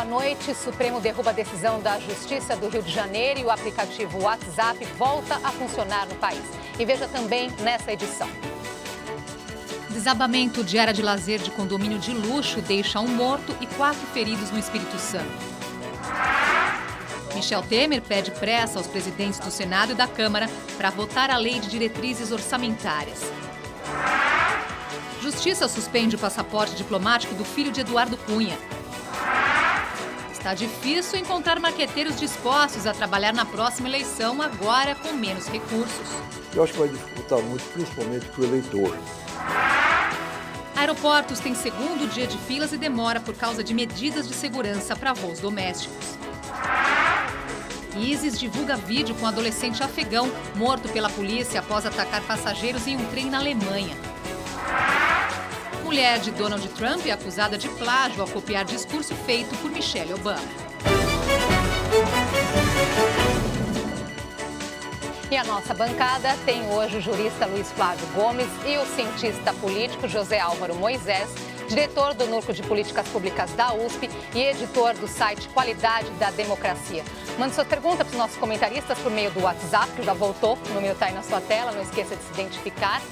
boa noite. Supremo derruba a decisão da Justiça do Rio de Janeiro e o aplicativo WhatsApp volta a funcionar no país. E veja também nessa edição. Desabamento de área de lazer de condomínio de luxo deixa um morto e 4 feridos no Espírito Santo. Michel Temer pede pressa aos presidentes do Senado e da Câmara para votar a lei de diretrizes orçamentárias. Justiça suspende o passaporte diplomático do filho de Eduardo Cunha. Está difícil encontrar marqueteiros dispostos a trabalhar na próxima eleição, agora com menos recursos. Eu acho que vai dificultar muito, principalmente para o eleitor. Aeroportos têm segundo dia de filas e demora por causa de medidas de segurança para voos domésticos. ISIS divulga vídeo com adolescente afegão morto pela polícia após atacar passageiros em um trem na Alemanha. Mulher de Donald Trump é acusada de plágio ao copiar discurso feito por Michelle Obama. E a nossa bancada tem hoje o jurista Luiz Flávio Gomes e o cientista político José Álvaro Moisés, diretor do Núcleo de Políticas Públicas da USP e editor do site Qualidade da Democracia. Mande suas perguntas para os nossos comentaristas por meio do WhatsApp, que já voltou, o número está aí na sua tela, não esqueça de se identificar.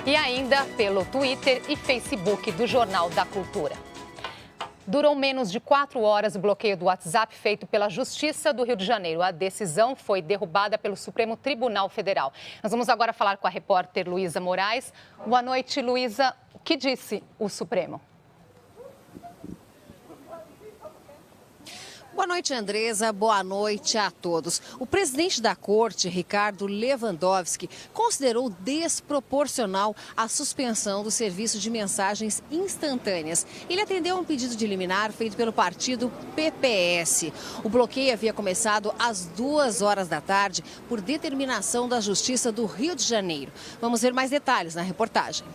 E ainda pelo Twitter e Facebook do Jornal da Cultura. Durou menos de 4 horas o bloqueio do WhatsApp feito pela Justiça do Rio de Janeiro. A decisão foi derrubada pelo Supremo Tribunal Federal. Nós vamos agora falar com a repórter Luísa Moraes. Boa noite, Luísa. O que disse o Supremo? Boa noite, Andresa. Boa noite a todos. O presidente da Corte, Ricardo Lewandowski, considerou desproporcional a suspensão do serviço de mensagens instantâneas. Ele atendeu a um pedido de liminar feito pelo partido PPS. O bloqueio havia começado às 2 horas da tarde por determinação da Justiça do Rio de Janeiro. Vamos ver mais detalhes na reportagem.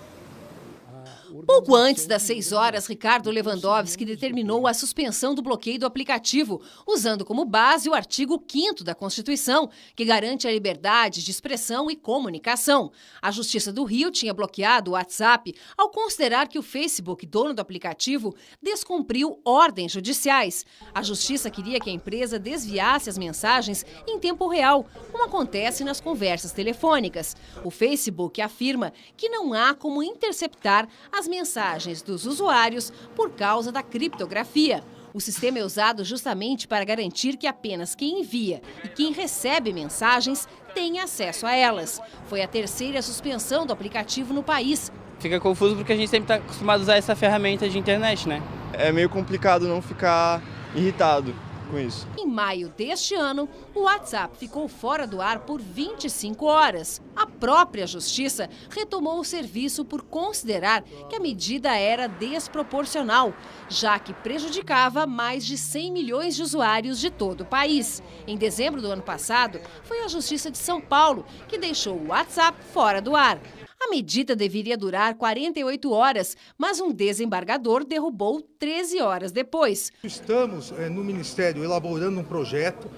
Pouco antes das 6 horas, Ricardo Lewandowski determinou a suspensão do bloqueio do aplicativo, usando como base o artigo 5º da Constituição, que garante a liberdade de expressão e comunicação. A Justiça do Rio tinha bloqueado o WhatsApp ao considerar que o Facebook, dono do aplicativo, descumpriu ordens judiciais. A Justiça queria que a empresa desviasse as mensagens em tempo real, como acontece nas conversas telefônicas. O Facebook afirma que não há como interceptar as mensagens dos usuários por causa da criptografia. O sistema é usado justamente para garantir que apenas quem envia e quem recebe mensagens tem acesso a elas. Foi a 3ª suspensão do aplicativo no país. Fica confuso porque a gente sempre está acostumado a usar essa ferramenta de internet, né? É meio complicado não ficar irritado com isso. Em maio deste ano, o WhatsApp ficou fora do ar por 25 horas. A própria Justiça retomou o serviço por considerar que a medida era desproporcional, já que prejudicava mais de 100 milhões de usuários de todo o país. Em dezembro do ano passado, foi a Justiça de São Paulo que deixou o WhatsApp fora do ar. A medida deveria durar 48 horas, mas um desembargador derrubou 13 horas depois. Estamos no Ministério elaborando um projeto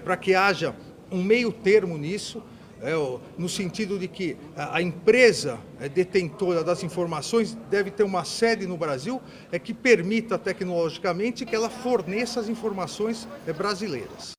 para que haja um meio termo nisso, no sentido de que a empresa detentora das informações deve ter uma sede no Brasil que permita tecnologicamente que ela forneça as informações brasileiras.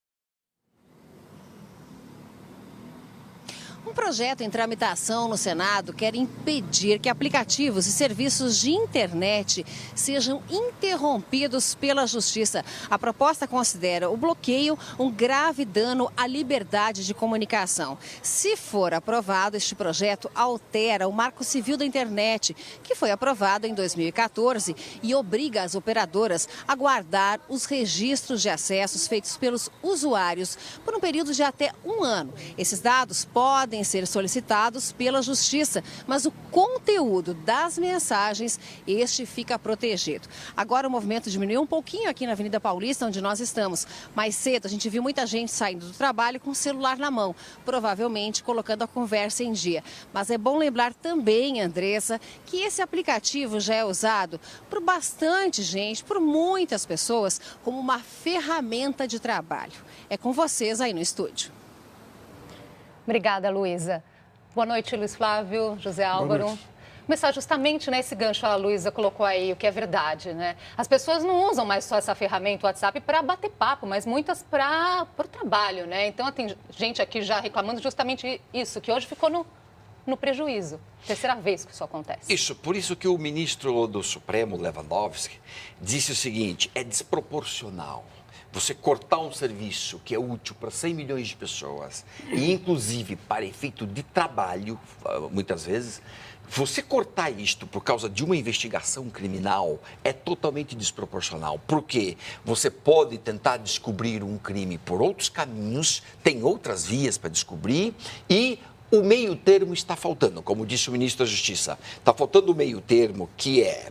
Um projeto em tramitação no Senado quer impedir que aplicativos e serviços de internet sejam interrompidos pela Justiça. A proposta considera o bloqueio um grave dano à liberdade de comunicação. Se for aprovado, este projeto altera o Marco Civil da Internet, que foi aprovado em 2014 e obriga as operadoras a guardar os registros de acessos feitos pelos usuários por um período de até 1 ano. Esses dados podem ser solicitados pela Justiça, mas o conteúdo das mensagens, este fica protegido. Agora o movimento diminuiu um pouquinho aqui na Avenida Paulista, onde nós estamos. Mais cedo a gente viu muita gente saindo do trabalho com o celular na mão, provavelmente colocando a conversa em dia. Mas é bom lembrar também, Andressa, que esse aplicativo já é usado por bastante gente, por muitas pessoas, como uma ferramenta de trabalho. É com vocês aí no estúdio. Obrigada, Luísa. Boa noite, Luiz Flávio, José Álvaro. Começar justamente nesse gancho, a Luísa colocou aí, o que é verdade, né? As pessoas não usam mais só essa ferramenta, o WhatsApp, para bater papo, mas muitas para o trabalho, né? Então, tem gente aqui já reclamando justamente isso, que hoje ficou no prejuízo. Terceira vez que isso acontece. Isso, por isso que o ministro do Supremo, Lewandowski, disse o seguinte: é desproporcional você cortar um serviço que é útil para 100 milhões de pessoas, e inclusive para efeito de trabalho, muitas vezes, você cortar isto por causa de uma investigação criminal é totalmente desproporcional. Porque você pode tentar descobrir um crime por outros caminhos, tem outras vias para descobrir, e o meio termo está faltando, como disse o ministro da Justiça. Está faltando o meio termo, que é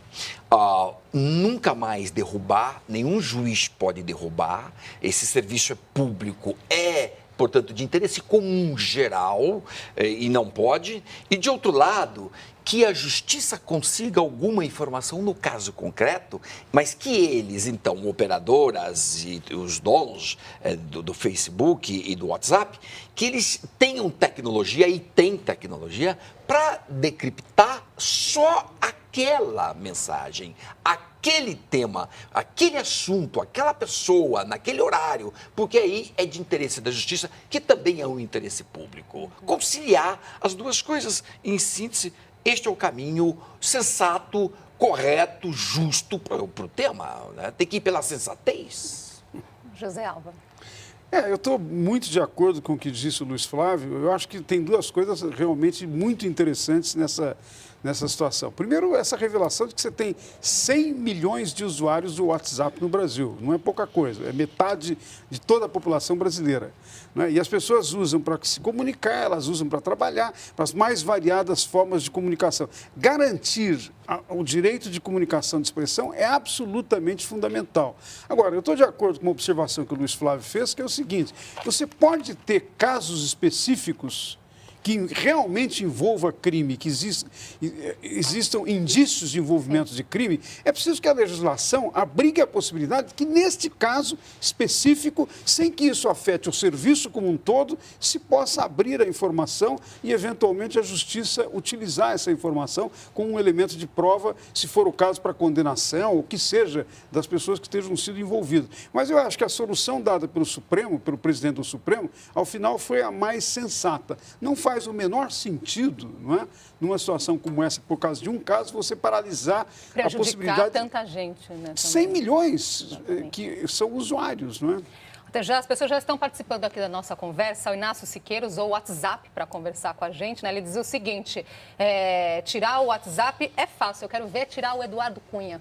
nunca mais derrubar, nenhum juiz pode derrubar, esse serviço é público, portanto, de interesse comum geral, e não pode. E, de outro lado, que a justiça consiga alguma informação no caso concreto, mas que eles, então, operadoras e os donos do Facebook e do WhatsApp, que eles tenham tecnologia, e têm tecnologia, para decriptar só aquela mensagem, aquele tema, aquele assunto, aquela pessoa, naquele horário, porque aí é de interesse da justiça, que também é um interesse público. Conciliar as duas coisas, em síntese, este é o caminho sensato, correto, justo para o tema, né? Tem que ir pela sensatez. José Alba. Eu estou muito de acordo com o que disse o Luiz Flávio. Eu acho que tem duas coisas realmente muito interessantes nessa situação. Primeiro, essa revelação de que você tem 100 milhões de usuários do WhatsApp no Brasil. Não é pouca coisa, é metade de toda a população brasileira. Né? E as pessoas usam para se comunicar, elas usam para trabalhar, para as mais variadas formas de comunicação. Garantir o direito de comunicação de expressão é absolutamente fundamental. Agora, eu estou de acordo com uma observação que o Luiz Flávio fez, que é o seguinte: você pode ter casos específicos que realmente envolva crime, que existam indícios de envolvimento de crime, é preciso que a legislação abrigue a possibilidade de que, neste caso específico, sem que isso afete o serviço como um todo, se possa abrir a informação e, eventualmente, a justiça utilizar essa informação como um elemento de prova, se for o caso, para condenação, ou que seja, das pessoas que estejam sido envolvidas. Mas eu acho que a solução dada pelo Supremo, pelo presidente do Supremo, ao final foi a mais sensata. Não faz o menor sentido, não é? Numa situação como essa, por causa de um caso, você paralisar a possibilidade... tanta gente, né? 100 milhões que são usuários, não é? As pessoas já estão participando aqui da nossa conversa. O Inácio Siqueira usou o WhatsApp para conversar com a gente, né? Ele diz o seguinte: tirar o WhatsApp é fácil, eu quero ver tirar o Eduardo Cunha.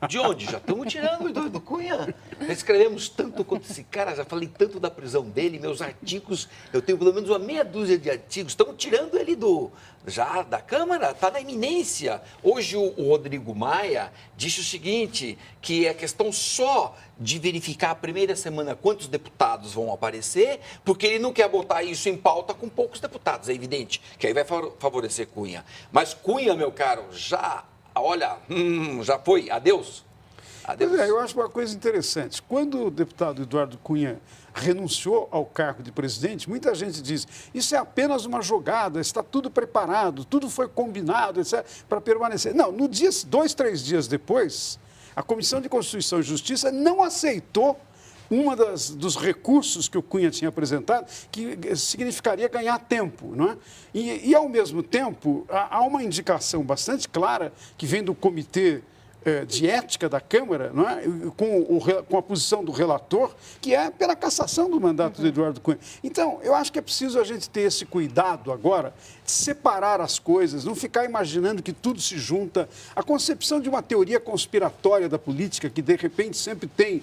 De onde? Já estamos tirando o Eduardo Cunha. Já escrevemos tanto quanto esse cara, já falei tanto da prisão dele, meus artigos, eu tenho pelo menos uma meia dúzia de artigos, estamos tirando ele já da Câmara, está na iminência. Hoje o Rodrigo Maia disse o seguinte, que é questão só de verificar a primeira semana quantos deputados vão aparecer, porque ele não quer botar isso em pauta com poucos deputados, é evidente, que aí vai favorecer Cunha. Mas Cunha, meu caro, já foi, adeus. Pois eu acho uma coisa interessante. Quando o deputado Eduardo Cunha renunciou ao cargo de presidente, muita gente diz, isso é apenas uma jogada, está tudo preparado, tudo foi combinado, etc., para permanecer. Não, 2, 3 dias depois, a Comissão de Constituição e Justiça não aceitou dos recursos que o Cunha tinha apresentado, que significaria ganhar tempo, não é? E ao mesmo tempo, há uma indicação bastante clara que vem do Comitê de Ética da Câmara, não é? Com a posição do relator, que é pela cassação do mandato do Eduardo Cunha. Então, eu acho que é preciso a gente ter esse cuidado agora, de separar as coisas, não ficar imaginando que tudo se junta. A concepção de uma teoria conspiratória da política, que de repente sempre tem,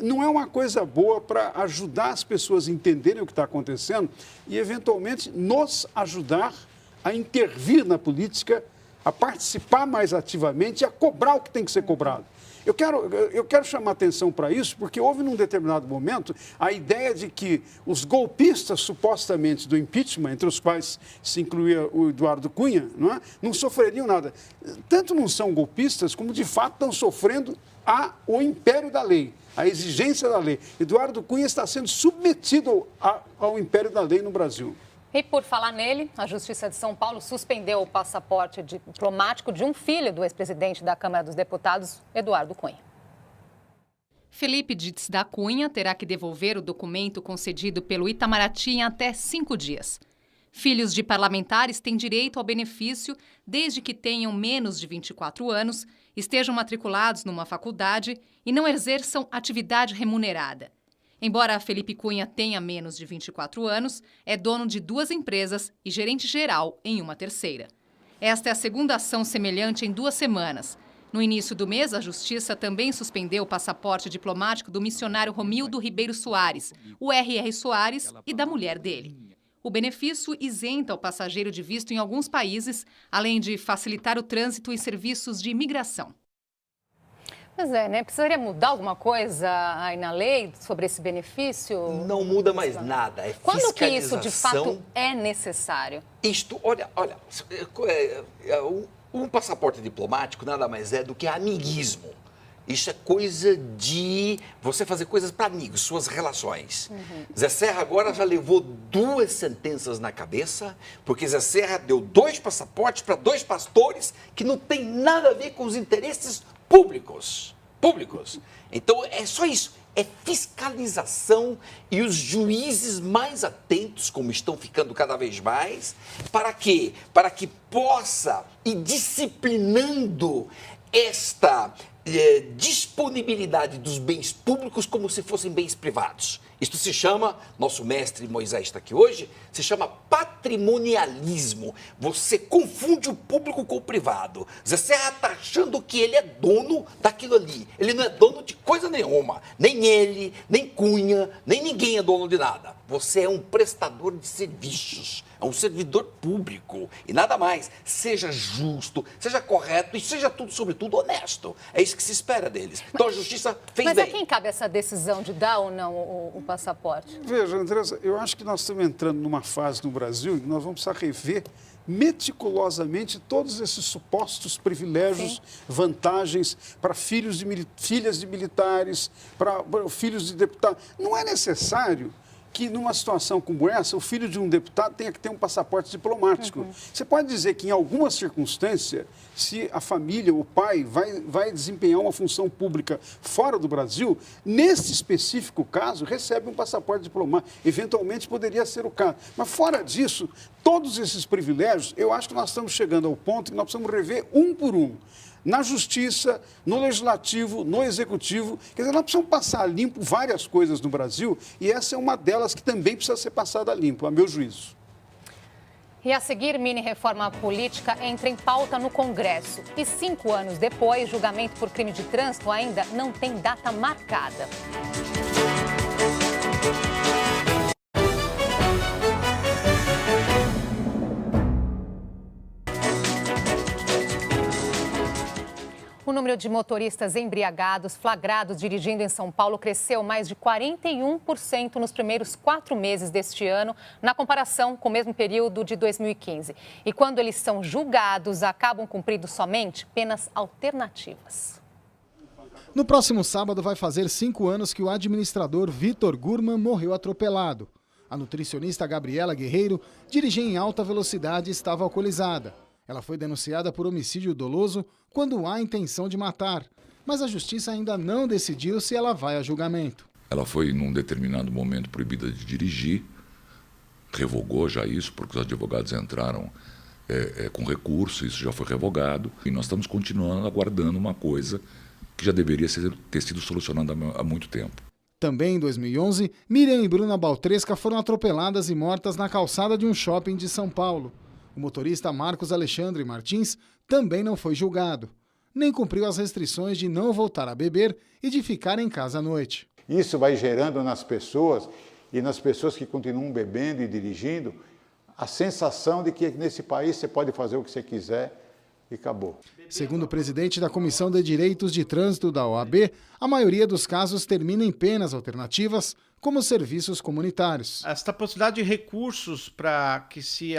não é uma coisa boa para ajudar as pessoas a entenderem o que está acontecendo e, eventualmente, nos ajudar a intervir na política, a participar mais ativamente e a cobrar o que tem que ser cobrado. Eu quero chamar atenção para isso, porque houve, num determinado momento, a ideia de que os golpistas, supostamente, do impeachment, entre os quais se incluía o Eduardo Cunha, não sofreriam nada. Tanto não são golpistas, como, de fato, estão sofrendo o império da lei, a exigência da lei. Eduardo Cunha está sendo submetido ao império da lei no Brasil. E por falar nele, a Justiça de São Paulo suspendeu o passaporte diplomático de um filho do ex-presidente da Câmara dos Deputados, Eduardo Cunha. Felipe Dittes da Cunha terá que devolver o documento concedido pelo Itamaraty em até 5 dias. Filhos de parlamentares têm direito ao benefício desde que tenham menos de 24 anos, estejam matriculados numa faculdade e não exerçam atividade remunerada. Embora Felipe Cunha tenha menos de 24 anos, é dono de 2 empresas e gerente geral em uma terceira. Esta é a segunda ação semelhante em 2 semanas. No início do mês, a Justiça também suspendeu o passaporte diplomático do missionário Romildo Ribeiro Soares, o R.R. Soares, e da mulher dele. O benefício isenta o passageiro de visto em alguns países, além de facilitar o trânsito e serviços de imigração. Pois é, né? Precisaria mudar alguma coisa aí na lei sobre esse benefício? Não muda mais nada. É Quando que isso, de fiscalização. fato, é necessário? Olha, um passaporte diplomático nada mais é do que amiguismo. Isso é coisa de você fazer coisas para amigos, suas relações. Zé Serra agora já levou 2 sentenças na cabeça, porque Zé Serra deu 2 passaportes para 2 pastores que não tem nada a ver com os interesses públicos. Então, é só isso. É fiscalização e os juízes mais atentos, como estão ficando cada vez mais, para quê? Para que possa ir disciplinando esta disponibilidade dos bens públicos como se fossem bens privados. Isto se chama, nosso mestre Moisés está aqui hoje, se chama patrimonialismo. Você confunde o público com o privado. Zé Serra está achando que ele é dono daquilo ali. Ele não é dono de coisa nenhuma. Nem ele, nem Cunha, nem ninguém é dono de nada. Você é um prestador de serviços, é um servidor público e nada mais. Seja justo, seja correto e seja tudo, sobretudo, honesto. É isso que se espera deles. Então a Justiça fez Mas bem. a quem cabe essa decisão de dar ou não o passaporte? Veja, Andressa, eu acho que nós estamos entrando numa fase no Brasil em que nós vamos precisar rever meticulosamente todos esses supostos privilégios, vantagens para filhas de militares, para filhos de deputados. Não é necessário que numa situação como essa, o filho de um deputado tenha que ter um passaporte diplomático. Você pode dizer que em alguma circunstância, se a família, o pai, vai desempenhar uma função pública fora do Brasil, nesse específico caso, recebe um passaporte diplomático. Eventualmente poderia ser o caso. Mas fora disso, todos esses privilégios, eu acho que nós estamos chegando ao ponto que nós precisamos rever um por um. Na Justiça, no Legislativo, no Executivo. Quer dizer, nós precisamos passar limpo várias coisas no Brasil e essa é uma delas que também precisa ser passada limpo, a meu juízo. E a seguir, mini-reforma política entra em pauta no Congresso. E 5 anos depois, julgamento por crime de trânsito ainda não tem data marcada. O número de motoristas embriagados flagrados dirigindo em São Paulo cresceu mais de 41% nos primeiros 4 meses deste ano, na comparação com o mesmo período de 2015. E quando eles são julgados, acabam cumprindo somente penas alternativas. No próximo sábado vai fazer 5 anos que o administrador Vitor Gurman morreu atropelado. A nutricionista Gabriela Guerreiro dirigia em alta velocidade e estava alcoolizada. Ela foi denunciada por homicídio doloso quando há intenção de matar, mas a justiça ainda não decidiu se ela vai a julgamento. Ela foi, num determinado momento, proibida de dirigir, revogou já isso, porque os advogados entraram com recurso, isso já foi revogado, e nós estamos continuando aguardando uma coisa que já deveria ter sido solucionada há muito tempo. Também em 2011, Miriam e Bruna Baltresca foram atropeladas e mortas na calçada de um shopping de São Paulo. O motorista Marcos Alexandre Martins também não foi julgado. Nem cumpriu as restrições de não voltar a beber e de ficar em casa à noite. Isso vai gerando nas pessoas, e nas pessoas que continuam bebendo e dirigindo, a sensação de que nesse país você pode fazer o que você quiser e acabou. Segundo o presidente da Comissão de Direitos de Trânsito da OAB, a maioria dos casos termina em penas alternativas, como serviços comunitários. Esta possibilidade de recursos para que se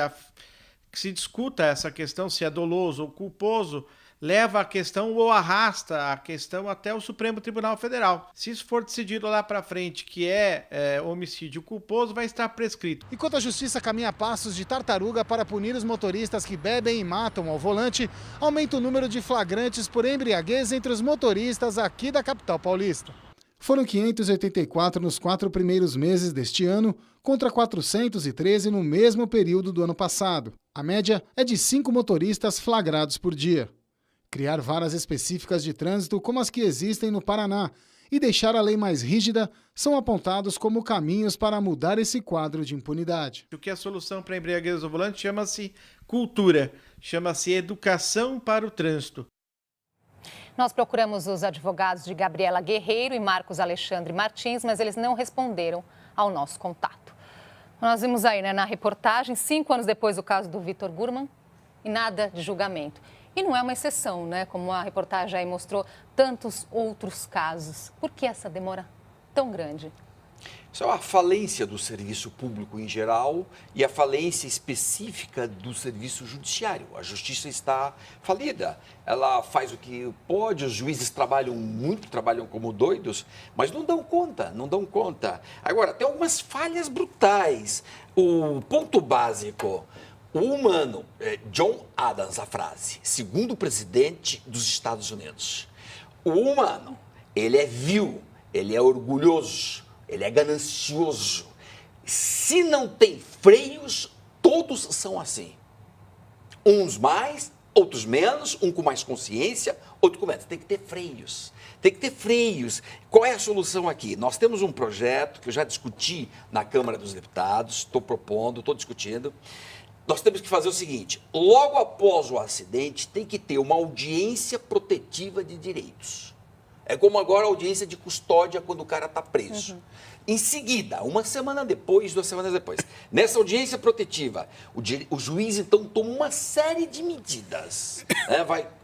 discuta essa questão, se é doloso ou culposo, leva a questão ou arrasta a questão até o Supremo Tribunal Federal. Se isso for decidido lá para frente que é homicídio culposo, vai estar prescrito. Enquanto a justiça caminha a passos de tartaruga para punir os motoristas que bebem e matam ao volante, aumenta o número de flagrantes por embriaguez entre os motoristas aqui da capital paulista. Foram 584 nos 4 primeiros meses deste ano, contra 413 no mesmo período do ano passado. A média é de 5 motoristas flagrados por dia. Criar varas específicas de trânsito como as que existem no Paraná e deixar a lei mais rígida são apontados como caminhos para mudar esse quadro de impunidade. O que é a solução para a embriaguez ao volante chama-se cultura, chama-se educação para o trânsito. Nós procuramos os advogados de Gabriela Guerreiro e Marcos Alexandre Martins, mas eles não responderam ao nosso contato. Nós vimos aí, na reportagem, 5 anos depois do caso do Vitor Gurman, e nada de julgamento. E não é uma exceção, né? Como a reportagem aí mostrou, tantos outros casos. Por que essa demora tão grande? Isso é a falência do serviço público em geral e a falência específica do serviço judiciário. A justiça está falida. Ela faz o que pode, os juízes trabalham muito, trabalham como doidos, mas não dão conta, não dão conta. Agora, tem algumas falhas brutais. O ponto básico, o humano, John Adams, a frase, segundo presidente dos Estados Unidos. O humano, ele é vil, ele é orgulhoso, ele é ganancioso. Se não tem freios, todos são assim. Uns mais, outros menos, um com mais consciência, outro com menos. Tem que ter freios. Tem que ter freios. Qual é a solução aqui? Nós temos um projeto que eu já discuti na Câmara dos Deputados, estou propondo, estou discutindo. Nós temos que fazer o seguinte, logo após o acidente, tem que ter uma audiência protetiva de direitos. É como agora a audiência de custódia quando o cara está preso. Em seguida, uma semana depois, 2 semanas depois, nessa audiência protetiva, o juiz então toma uma série de medidas.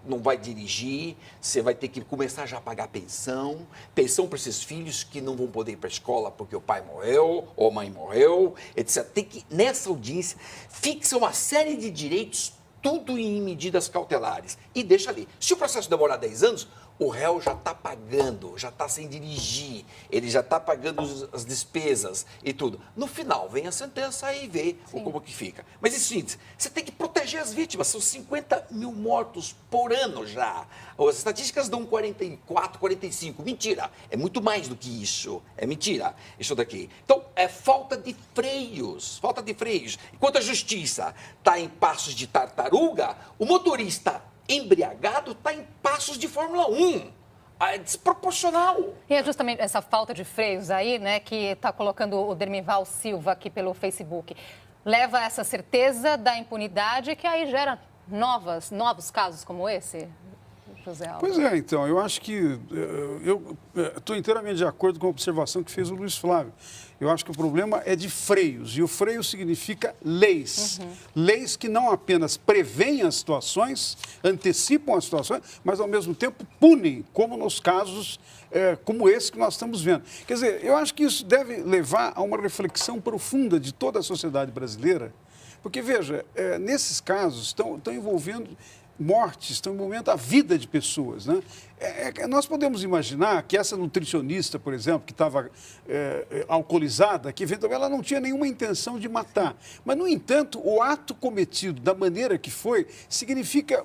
Não vai dirigir, você vai ter que começar já a pagar pensão para esses filhos que não vão poder ir para a escola porque o pai morreu ou a mãe morreu, etc. Tem que, nessa audiência, fixa uma série de direitos, tudo em medidas cautelares, e deixa ali. Se o processo demorar 10 anos, o réu já está pagando, já está sem dirigir, ele já está pagando as despesas e tudo. No final, vem a sentença e vê como que fica. Mas isso, você tem que proteger as vítimas, são 50 mil mortos por ano já. As estatísticas dão 44, 45, mentira, é muito mais do que isso, é mentira isso daqui. Então, é falta de freios. Enquanto a justiça está em passos de tartaruga, o motorista embriagado está em passos de Fórmula 1. É desproporcional. E é justamente essa falta de freios aí, né, que está colocando o Dermival Silva aqui pelo Facebook. Leva a essa certeza da impunidade que aí gera novos casos como esse, José Alves. Pois é, então, eu acho que eu estou inteiramente de acordo com a observação que fez o Luiz Flávio. Eu acho que o problema é de freios, e o freio significa leis. Leis que não apenas preveem as situações, antecipam as situações, mas ao mesmo tempo punem, como nos casos como esse que nós estamos vendo. Quer dizer, eu acho que isso deve levar a uma reflexão profunda de toda a sociedade brasileira, porque, veja, nesses casos estão envolvendo mortes, estão envolvendo a vida de pessoas, né? Nós podemos imaginar que essa nutricionista, por exemplo, que estava alcoolizada, que eventualmente ela não tinha nenhuma intenção de matar. Mas, no entanto, o ato cometido da maneira que foi significa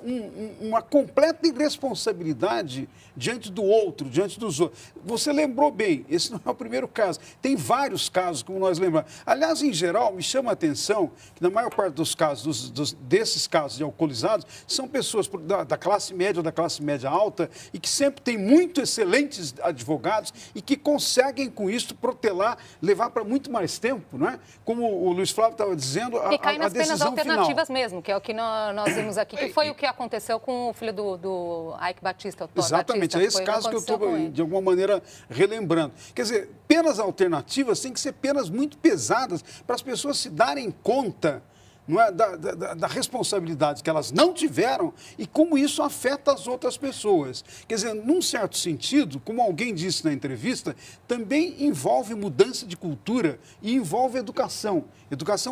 uma completa irresponsabilidade diante do outro, diante dos outros. Você lembrou bem, esse não é o primeiro caso. Tem vários casos, como nós lembramos. Aliás, em geral, me chama a atenção que, na maior parte dos casos, desses casos de alcoolizados, são pessoas da classe média ou da classe média alta e que sempre tem muito excelentes advogados e que conseguem, com isso, protelar, levar para muito mais tempo, não é? Como o Luiz Flávio estava dizendo, a decisão final. E cai nas penas alternativas mesmo, que é o que nós vimos aqui, que foi o que aconteceu com o filho do Ike Batista, o Thor Exatamente, Batista, é esse caso que eu estou, de alguma maneira, relembrando. Quer dizer, penas alternativas têm que ser penas muito pesadas para as pessoas se darem conta não é? Da responsabilidade que elas não tiveram e como isso afeta as outras pessoas. Quer dizer, num certo sentido, como alguém disse na entrevista, também envolve mudança de cultura e envolve educação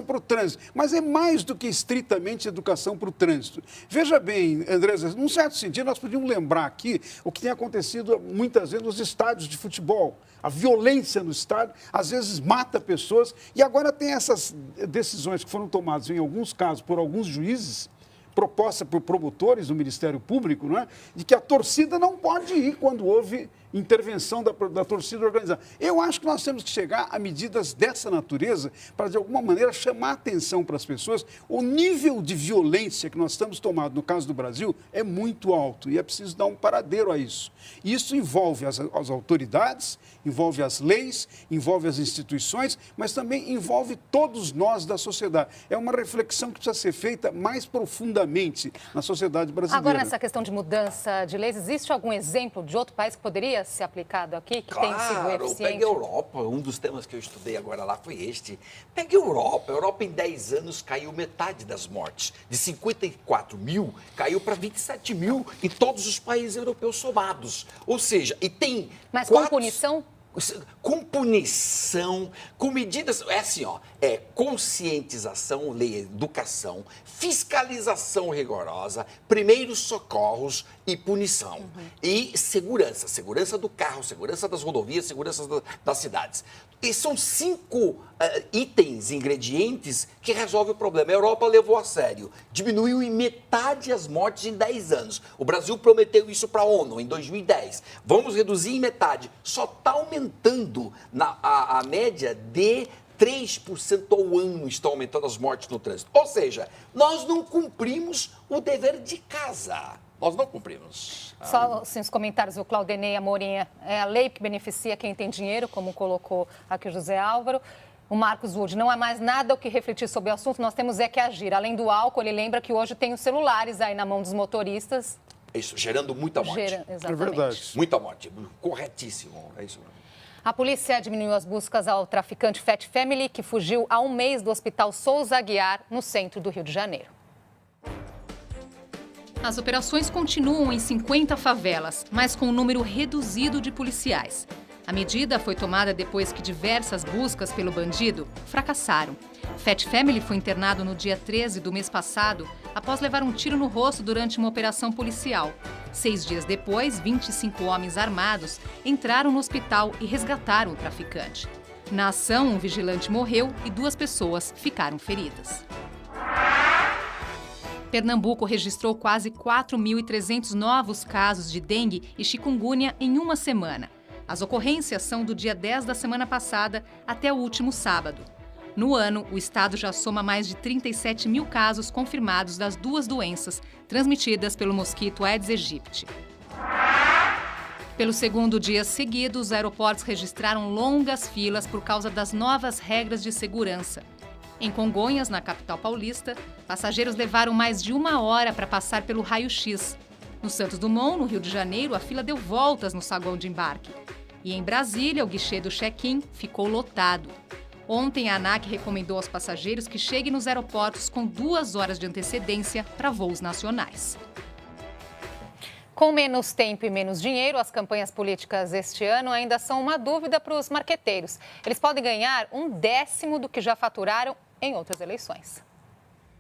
para o trânsito. Mas é mais do que estritamente educação para o trânsito. Veja bem, Andresa, num certo sentido, nós podíamos lembrar aqui o que tem acontecido muitas vezes nos estádios de futebol. A violência no estádio, às vezes, mata pessoas. E agora tem essas decisões que foram tomadas, em alguns casos, por alguns juízes, proposta por promotores do Ministério Público, não é? De que a torcida não pode ir quando houve intervenção da torcida organizada. Eu acho que nós temos que chegar a medidas dessa natureza para, de alguma maneira, chamar a atenção para as pessoas. O nível de violência que nós estamos tomando, no caso do Brasil, é muito alto e é preciso dar um paradeiro a isso. Isso envolve as autoridades, envolve as leis, envolve as instituições, mas também envolve todos nós da sociedade. É uma reflexão que precisa ser feita mais profundamente na sociedade brasileira. Agora, nessa questão de mudança de leis, existe algum exemplo de outro país que poderia ser aplicado aqui, que tem sido eficiente? Pega a Europa, um dos temas que eu estudei agora lá foi este. Pega a Europa em 10 anos caiu metade das mortes. De 54 mil, caiu para 27 mil em todos os países europeus somados. Ou seja, e tem... Mas com punição? Com punição, com medidas, é assim, ó, é conscientização, lei, educação, fiscalização rigorosa, primeiros socorros e punição. E segurança do carro, segurança das rodovias, segurança das cidades. E são 5 itens, ingredientes que resolvem o problema. A Europa levou a sério, diminuiu em metade as mortes em 10 anos. O Brasil prometeu isso para a ONU em 2010. Vamos reduzir em metade. Só está aumentando a média de 3% ao ano estão aumentando as mortes no trânsito. Ou seja, nós não cumprimos o dever de casa. Nós não cumprimos. Só assim, os comentários do Claudenei Amorim. É a lei que beneficia quem tem dinheiro, como colocou aqui o José Álvaro. O Marcos Wood, não há mais nada o que refletir sobre o assunto, nós temos que agir. Além do álcool, ele lembra que hoje tem os celulares aí na mão dos motoristas. Isso, gerando muita morte. Exatamente. É verdade. Muita morte, corretíssimo, é isso mesmo. A polícia diminuiu as buscas ao traficante Fat Family, que fugiu há um mês do Hospital Souza Aguiar, no centro do Rio de Janeiro. As operações continuam em 50 favelas, mas com um número reduzido de policiais. A medida foi tomada depois que diversas buscas pelo bandido fracassaram. Fat Family foi internado no dia 13 do mês passado, após levar um tiro no rosto durante uma operação policial. 6 dias depois, 25 homens armados entraram no hospital e resgataram o traficante. Na ação, um vigilante morreu e 2 pessoas ficaram feridas. Pernambuco registrou quase 4.300 novos casos de dengue e chikungunya em uma semana. As ocorrências são do dia 10 da semana passada até o último sábado. No ano, o estado já soma mais de 37 mil casos confirmados das 2 doenças transmitidas pelo mosquito Aedes aegypti. Pelo segundo dia seguido, os aeroportos registraram longas filas por causa das novas regras de segurança. Em Congonhas, na capital paulista, passageiros levaram mais de 1 hora para passar pelo raio-x. No Santos Dumont, no Rio de Janeiro, a fila deu voltas no saguão de embarque. E em Brasília, o guichê do check-in ficou lotado. Ontem, a ANAC recomendou aos passageiros que cheguem nos aeroportos com 2 horas de antecedência para voos nacionais. Com menos tempo e menos dinheiro, as campanhas políticas este ano ainda são uma dúvida para os marqueteiros. Eles podem ganhar 1/10 do que já faturaram em outras eleições.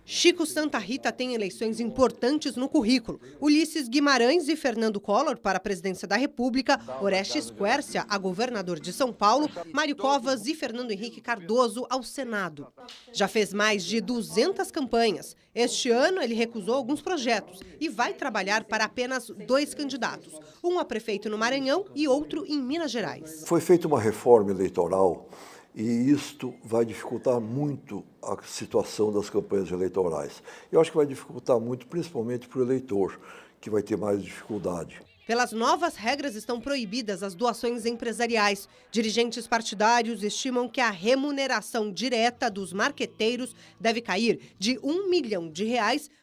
Chico Santa Rita tem eleições importantes no currículo. Ulisses Guimarães e Fernando Collor para a presidência da República, Orestes Quércia a governador de São Paulo, Mário Covas e Fernando Henrique Cardoso ao Senado. Já fez mais de 200 campanhas. Este ano ele recusou alguns projetos e vai trabalhar para apenas 2 candidatos, um a prefeito no Maranhão e outro em Minas Gerais. Foi feita uma reforma eleitoral e isto vai dificultar muito a situação das campanhas eleitorais. Eu acho que vai dificultar muito, principalmente para o eleitor, que vai ter mais dificuldade. Pelas novas regras estão proibidas as doações empresariais. Dirigentes partidários estimam que a remuneração direta dos marqueteiros deve cair de R$1 milhão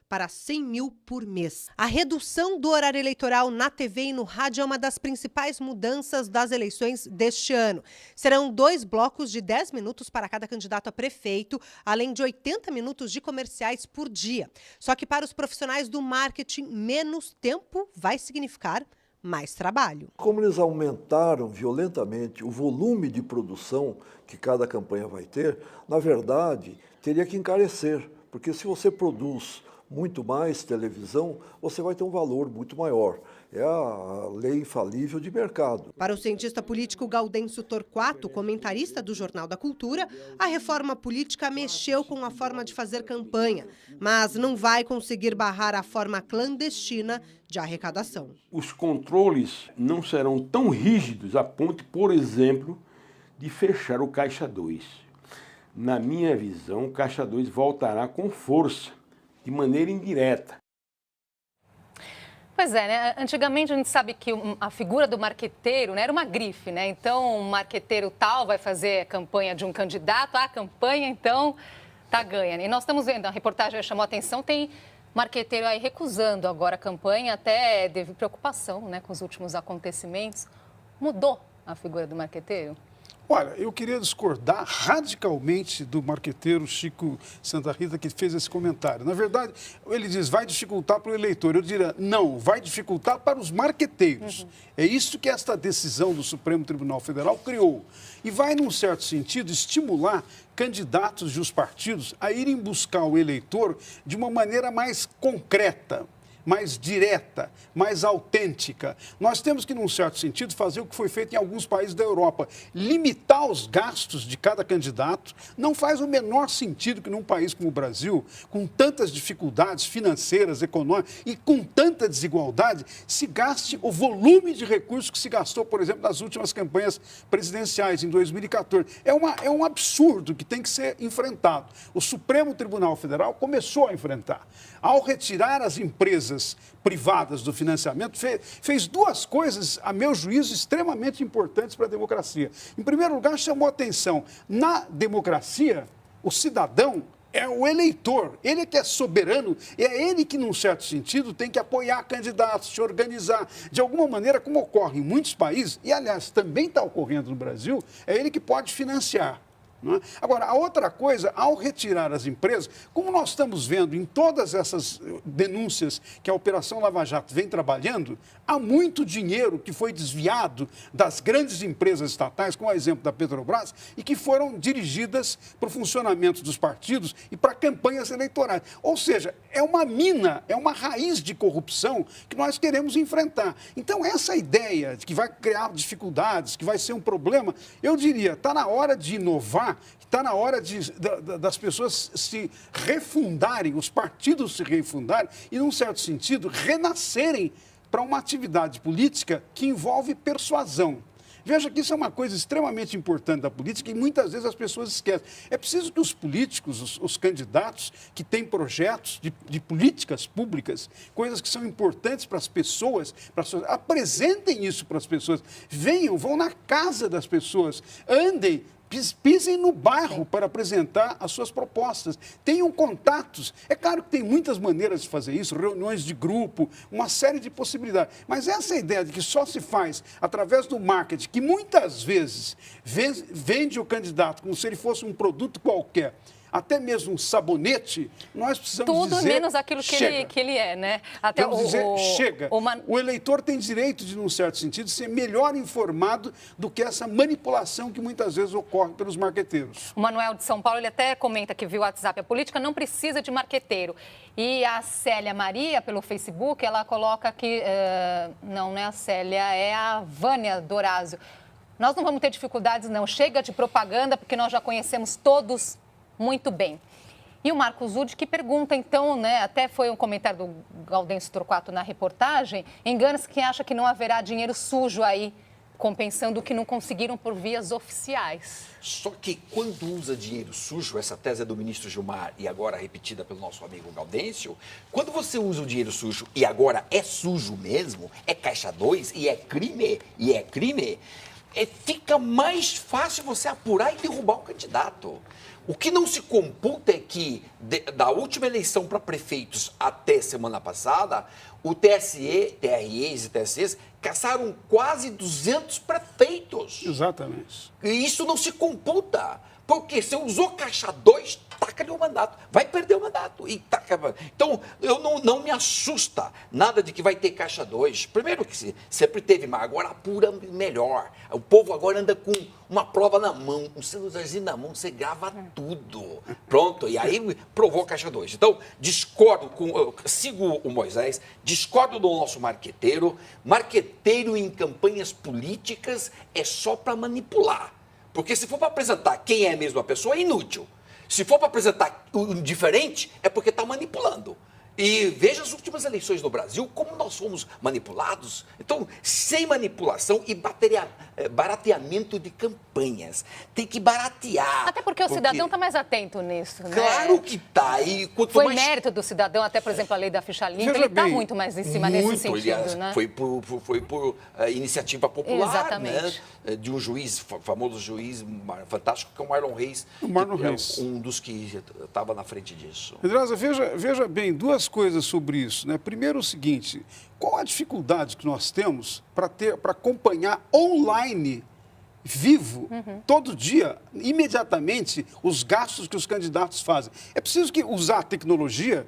para 100 mil por mês. A redução do horário eleitoral na TV e no rádio é uma das principais mudanças das eleições deste ano. Serão 2 blocos de 10 minutos para cada candidato a prefeito, além de 80 minutos de comerciais por dia. Só que para os profissionais do marketing, menos tempo vai significar mais trabalho. Como eles aumentaram violentamente o volume de produção que cada campanha vai ter, na verdade, teria que encarecer, porque se você produz muito mais televisão, você vai ter um valor muito maior. É a lei infalível de mercado. Para o cientista político Gaudêncio Torquato, comentarista do Jornal da Cultura, a reforma política mexeu com a forma de fazer campanha, mas não vai conseguir barrar a forma clandestina de arrecadação. Os controles não serão tão rígidos a ponto, por exemplo, de fechar o Caixa 2. Na minha visão, o Caixa 2 voltará com força, de maneira indireta. Pois é, né? Antigamente a gente sabe que a figura do marqueteiro, né, era uma grife, né? Então, um marqueteiro tal vai fazer campanha de um candidato, a campanha, então, tá ganha. E nós estamos vendo, a reportagem chamou a atenção, tem marqueteiro aí recusando agora a campanha, até devido à preocupação, né, com os últimos acontecimentos. Mudou a figura do marqueteiro? Olha, eu queria discordar radicalmente do marqueteiro Chico Santa Rita, que fez esse comentário. Na verdade, ele diz, vai dificultar para o eleitor. Eu diria, não, vai dificultar para os marqueteiros. É isso que esta decisão do Supremo Tribunal Federal criou. E vai, num certo sentido, estimular candidatos e os partidos a irem buscar o eleitor de uma maneira mais concreta, mais direta, mais autêntica. Nós temos que, num certo sentido, fazer o que foi feito em alguns países da Europa. Limitar os gastos de cada candidato não faz o menor sentido que num país como o Brasil, com tantas dificuldades financeiras, econômicas e com tanta desigualdade, se gaste o volume de recursos que se gastou, por exemplo, nas últimas campanhas presidenciais, em 2014. É um absurdo que tem que ser enfrentado. O Supremo Tribunal Federal começou a enfrentar. Ao retirar as empresas privadas do financiamento, fez 2 coisas, a meu juízo, extremamente importantes para a democracia. Em primeiro lugar, chamou atenção. Na democracia, o cidadão é o eleitor, ele é que é soberano, é ele que, num certo sentido, tem que apoiar candidatos, se organizar. De alguma maneira, como ocorre em muitos países, e, aliás, também está ocorrendo no Brasil, é ele que pode financiar. Agora, a outra coisa, ao retirar as empresas, como nós estamos vendo em todas essas denúncias que a Operação Lava Jato vem trabalhando, há muito dinheiro que foi desviado das grandes empresas estatais, como o exemplo da Petrobras, e que foram dirigidas para o funcionamento dos partidos e para campanhas eleitorais. Ou seja, é uma mina, é uma raiz de corrupção que nós queremos enfrentar. Então, essa ideia de que vai criar dificuldades, que vai ser um problema, eu diria, está na hora de inovar, está na hora das pessoas se refundarem, os partidos se refundarem e, num certo sentido, renascerem para uma atividade política que envolve persuasão. Veja que isso é uma coisa extremamente importante da política e muitas vezes as pessoas esquecem. É preciso que os políticos, os candidatos que têm projetos de políticas públicas, coisas que são importantes para as pessoas, apresentem isso para as pessoas. Vão na casa das pessoas, andem, pisem no barro para apresentar as suas propostas. Tenham contatos. É claro que tem muitas maneiras de fazer isso, reuniões de grupo, uma série de possibilidades. Mas essa ideia de que só se faz através do marketing, que muitas vezes vende o candidato como se ele fosse um produto qualquer, até mesmo um sabonete, nós precisamos tudo dizer... Tudo menos aquilo que ele é, né? Até chega. O eleitor tem direito de, num certo sentido, ser melhor informado do que essa manipulação que muitas vezes ocorre pelos marqueteiros. O Manuel de São Paulo, ele até comenta que viu o WhatsApp, a política não precisa de marqueteiro. E a Célia Maria, pelo Facebook, ela coloca que... não é a Célia, é a Vânia Dorazio. Nós não vamos ter dificuldades, não. Chega de propaganda, porque nós já conhecemos todos muito bem. E o Marcos Ude que pergunta, então, né, até foi um comentário do Gaudêncio Torquato na reportagem, engana-se quem acha que não haverá dinheiro sujo aí, compensando o que não conseguiram por vias oficiais. Só que quando usa dinheiro sujo, essa tese é do ministro Gilmar e agora repetida pelo nosso amigo Gaudêncio, quando você usa o dinheiro sujo e agora é sujo mesmo, é Caixa 2 e é crime, fica mais fácil você apurar e derrubar o candidato. O que não se computa é que, da última eleição para prefeitos até semana passada, o TSE, TREs e TSEs caçaram quase 200 prefeitos. Exatamente. E isso não se computa. Porque se usou caixa 2, taca-lhe o mandato. Vai perder o mandato. E taca... Então, eu não me assusta nada de que vai ter caixa 2. Primeiro que sempre teve, mas agora apura melhor. O povo agora anda com uma prova na mão, um celularzinho na mão, você grava tudo. Pronto, e aí provou caixa 2. Então, discordo, sigo o Moisés, discordo do nosso marqueteiro. Marqueteiro em campanhas políticas é só para manipular. Porque se for para apresentar quem é mesmo a pessoa, é inútil. Se for para apresentar o diferente, é porque está manipulando. E veja as últimas eleições no Brasil, como nós fomos manipulados. Então, sem manipulação e barateamento de campanhas. Tem que baratear. Até porque o cidadão está mais atento nisso, né? Claro que está. Foi mérito do cidadão, até, por exemplo, a lei da ficha limpa, ele está muito mais em cima nesse sentido, aliás, né? Foi por iniciativa popular, exatamente, né? De um juiz, famoso juiz fantástico, que é o Marlon Reis. Um dos que estava na frente disso. Pedrosa, veja bem, duas coisas sobre isso, né? Primeiro, o seguinte: qual a dificuldade que nós temos para acompanhar online, vivo, todo dia, imediatamente, os gastos que os candidatos fazem? É preciso usar a tecnologia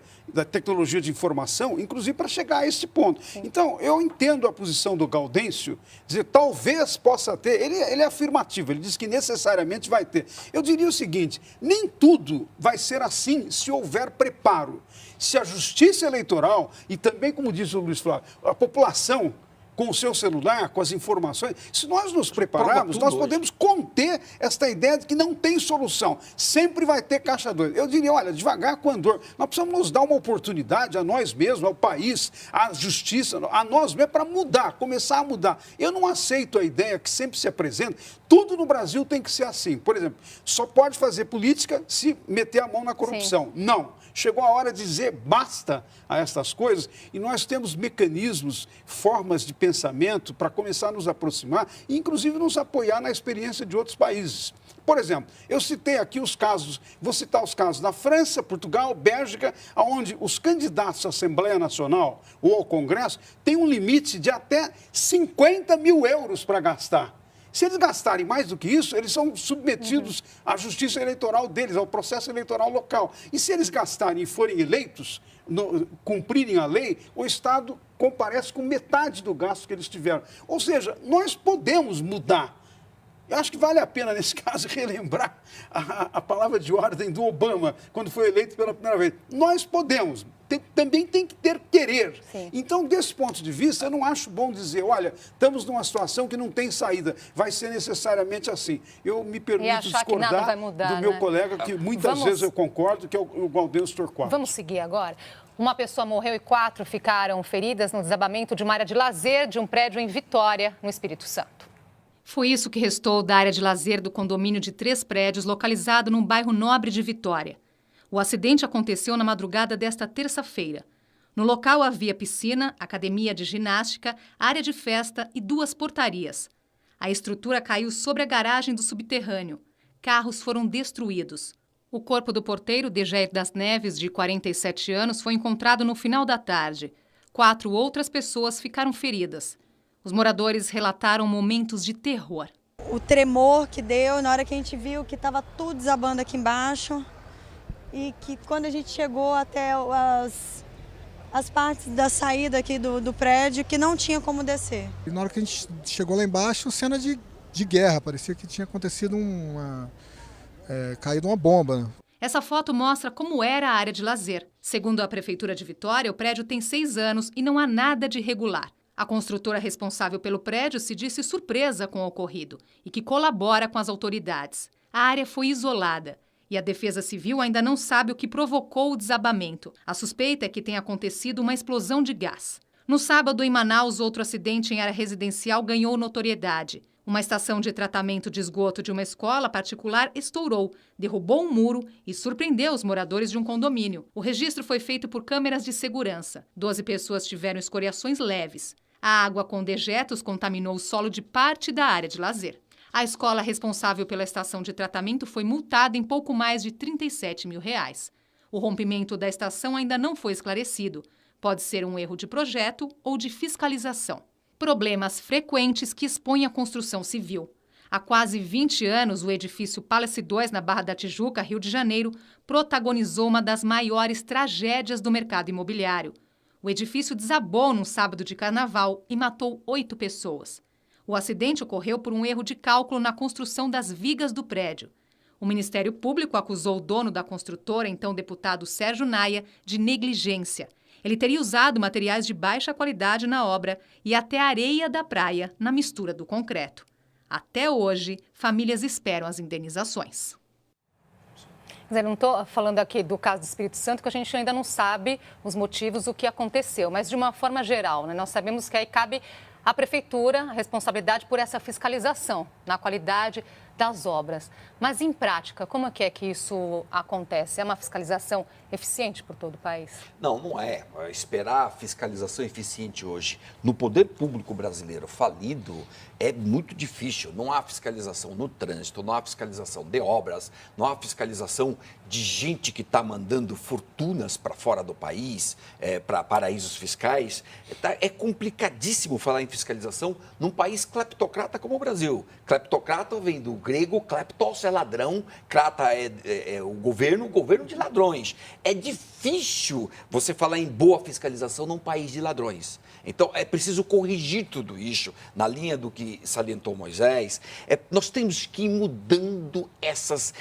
de informação, inclusive para chegar a esse ponto. Então, eu entendo a posição do Gaudêncio, dizer, talvez possa ter, ele é afirmativo, ele diz que necessariamente vai ter. Eu diria o seguinte: nem tudo vai ser assim se houver preparo. Se a justiça eleitoral, e também, como disse o Luiz Flávio, a população, com o seu celular, com as informações, se nós nos prepararmos, nós podemos conter esta ideia de que não tem solução. Sempre vai ter caixa 2. Eu diria, olha, devagar com andor. Nós precisamos nos dar uma oportunidade a nós mesmos, ao país, à justiça, a nós mesmos, para mudar, começar a mudar. Eu não aceito a ideia que sempre se apresenta, tudo no Brasil tem que ser assim. Por exemplo, só pode fazer política se meter a mão na corrupção. Sim. Não. Chegou a hora de dizer basta a estas coisas e nós temos mecanismos, formas de pensamento para começar a nos aproximar e, inclusive, nos apoiar na experiência de outros países. Por exemplo, eu citei aqui os casos, vou citar os casos da França, Portugal, Bélgica, onde os candidatos à Assembleia Nacional ou ao Congresso têm um limite de até 50 mil euros para gastar. Se eles gastarem mais do que isso, eles são submetidos à justiça eleitoral deles, ao processo eleitoral local. E se eles gastarem e forem eleitos, cumprirem a lei, o Estado comparece com metade do gasto que eles tiveram. Ou seja, nós podemos mudar. Eu acho que vale a pena, nesse caso, relembrar a palavra de ordem do Obama, quando foi eleito pela primeira vez. Nós podemos. Também tem que ter querer. Sim. Então, desse ponto de vista, eu não acho bom dizer, olha, estamos numa situação que não tem saída, vai ser necessariamente assim. Eu me permito discordar do meu colega, que muitas vezes eu concordo, que é o Gaudêncio Torquato. Vamos seguir agora? Uma pessoa morreu e 4 ficaram feridas no desabamento de uma área de lazer de um prédio em Vitória, no Espírito Santo. Foi isso que restou da área de lazer do condomínio de 3 prédios localizado num bairro nobre de Vitória. O acidente aconteceu na madrugada desta terça-feira. No local havia piscina, academia de ginástica, área de festa e 2 portarias. A estrutura caiu sobre a garagem do subterrâneo. Carros foram destruídos. O corpo do porteiro, Dejair das Neves, de 47 anos, foi encontrado no final da tarde. 4 outras pessoas ficaram feridas. Os moradores relataram momentos de terror. O tremor que deu na hora que a gente viu que estava tudo desabando aqui embaixo. E que quando a gente chegou até as partes da saída aqui do prédio, que não tinha como descer. E na hora que a gente chegou lá embaixo, cena de guerra, parecia que tinha acontecido caído uma bomba. Essa foto mostra como era a área de lazer. Segundo a Prefeitura de Vitória, o prédio tem 6 anos e não há nada de irregular. A construtora responsável pelo prédio se disse surpresa com o ocorrido e que colabora com as autoridades. A área foi isolada. E a Defesa Civil ainda não sabe o que provocou o desabamento. A suspeita é que tenha acontecido uma explosão de gás. No sábado, em Manaus, outro acidente em área residencial ganhou notoriedade. Uma estação de tratamento de esgoto de uma escola particular estourou, derrubou um muro e surpreendeu os moradores de um condomínio. O registro foi feito por câmeras de segurança. 12 pessoas tiveram escoriações leves. A água com dejetos contaminou o solo de parte da área de lazer. A escola responsável pela estação de tratamento foi multada em pouco mais de R$ 37 mil. O rompimento da estação ainda não foi esclarecido. Pode ser um erro de projeto ou de fiscalização. Problemas frequentes que expõem a construção civil. Há quase 20 anos, o edifício Palace 2, na Barra da Tijuca, Rio de Janeiro, protagonizou uma das maiores tragédias do mercado imobiliário. O edifício desabou num sábado de carnaval e matou 8 pessoas. O acidente ocorreu por um erro de cálculo na construção das vigas do prédio. O Ministério Público acusou o dono da construtora, então deputado Sérgio Naia, de negligência. Ele teria usado materiais de baixa qualidade na obra e até areia da praia na mistura do concreto. Até hoje, famílias esperam as indenizações. Eu não estou falando aqui do caso do Espírito Santo, que a gente ainda não sabe os motivos, o que aconteceu, mas de uma forma geral, né? Nós sabemos que aí cabe à Prefeitura a responsabilidade por essa fiscalização na qualidade das obras. Mas, em prática, como é que isso acontece? É uma fiscalização eficiente por todo o país? Não, não é. Esperar a fiscalização eficiente hoje no poder público brasileiro falido é muito difícil. Não há fiscalização no trânsito, não há fiscalização de obras, não há fiscalização de gente que está mandando fortunas para fora do país, para paraísos fiscais. É complicadíssimo falar em fiscalização num país cleptocrata como o Brasil. Cleptocrata vem do grego, kleptos é ladrão, krata é o governo de ladrões. É difícil você falar em boa fiscalização num país de ladrões. Então, é preciso corrigir tudo isso. Na linha do que salientou Moisés, nós temos que ir mudando essas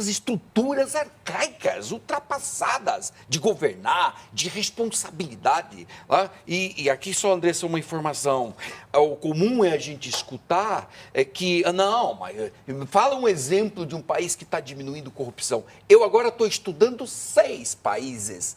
estruturas arcaicas, ultrapassadas, de governar, de responsabilidade. E aqui só, Andressa, uma informação. O comum é a gente escutar que, não, mas fala um exemplo de um país que está diminuindo corrupção. Eu agora estou estudando 6 países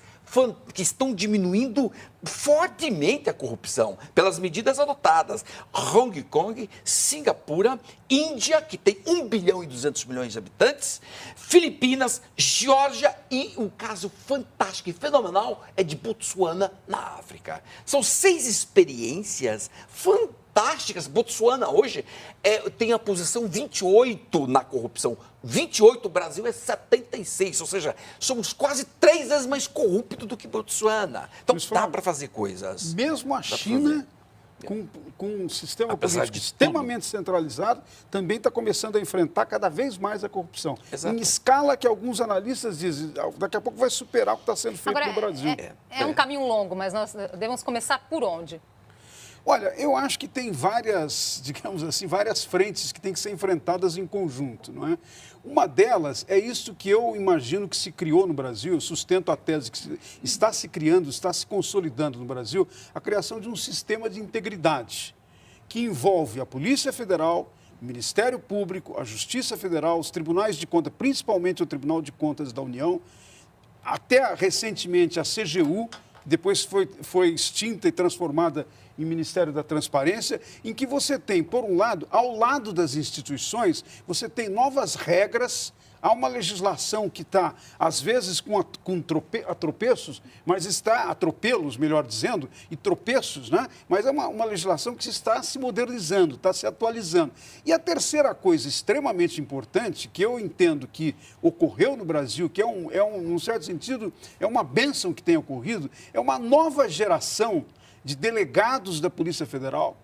que estão diminuindo fortemente a corrupção pelas medidas adotadas. Hong Kong, Singapura, Índia, que tem 1 bilhão e 200 milhões de habitantes, Filipinas, Geórgia e um caso fantástico e fenomenal é de Botsuana, na África. São 6 experiências fantásticas. Botsuana hoje tem a posição 28 na corrupção. 28, o Brasil é 76, ou seja, somos quase 3 vezes mais corruptos do que Botsuana. Então dá para fazer coisas. Mesmo a China, com um sistema político extremamente centralizado, também está começando a enfrentar cada vez mais a corrupção. Exato. Em escala que alguns analistas dizem, daqui a pouco vai superar o que está sendo feito no Brasil. É um caminho longo, mas nós devemos começar por onde? Olha, eu acho que tem várias, digamos assim, várias frentes que têm que ser enfrentadas em conjunto, não é? Uma delas é isso que eu imagino que se criou no Brasil, eu sustento a tese que está se criando, está se consolidando no Brasil, a criação de um sistema de integridade que envolve a Polícia Federal, o Ministério Público, a Justiça Federal, os tribunais de contas, principalmente o Tribunal de Contas da União, até recentemente a CGU, depois foi extinta e transformada em Ministério da Transparência, em que você tem, por um lado, ao lado das instituições, você tem novas regras, há uma legislação que está, às vezes, com atropelos, mas está, atropelos, melhor dizendo, e tropeços, né? Mas é uma legislação que está se modernizando, está se atualizando. E a terceira coisa extremamente importante, que eu entendo que ocorreu no Brasil, que num certo sentido, é uma bênção que tem ocorrido, é uma nova geração de delegados da Polícia Federal,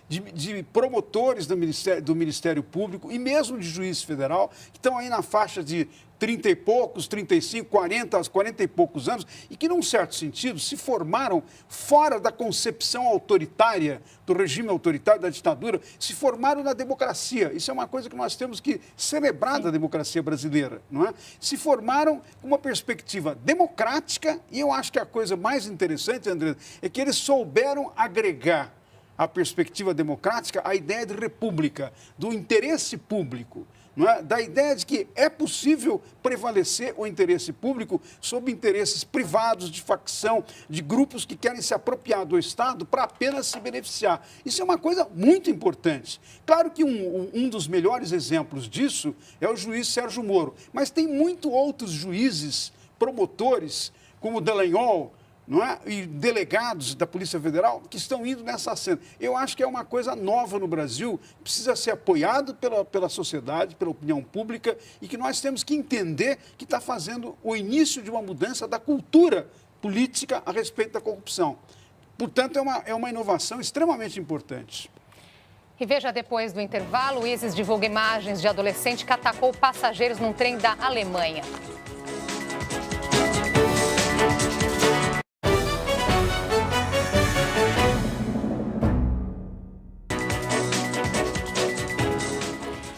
de promotores do Ministério Público e mesmo de juízes federal, que estão aí na faixa de 30 e poucos, 35, 40 e poucos anos, e que, num certo sentido, se formaram fora da concepção autoritária, do regime autoritário, da ditadura, se formaram na democracia. Isso é uma coisa que nós temos que celebrar da democracia brasileira, não é? Se formaram com uma perspectiva democrática, e eu acho que a coisa mais interessante, André, é que eles souberam agregar a perspectiva democrática, a ideia de república, do interesse público, não é? Da ideia de que é possível prevalecer o interesse público sobre interesses privados, de facção, de grupos que querem se apropriar do Estado para apenas se beneficiar. Isso é uma coisa muito importante. Claro que um dos melhores exemplos disso é o juiz Sérgio Moro, mas tem muitos outros juízes, promotores, como Dallagnol, não é? E delegados da Polícia Federal que estão indo nessa cena. Eu acho que é uma coisa nova no Brasil, precisa ser apoiado pela sociedade, pela opinião pública, e que nós temos que entender que está fazendo o início de uma mudança da cultura política a respeito da corrupção. Portanto, é uma inovação extremamente importante. E veja, depois do intervalo, o ISIS divulga imagens de adolescente que atacou passageiros num trem da Alemanha.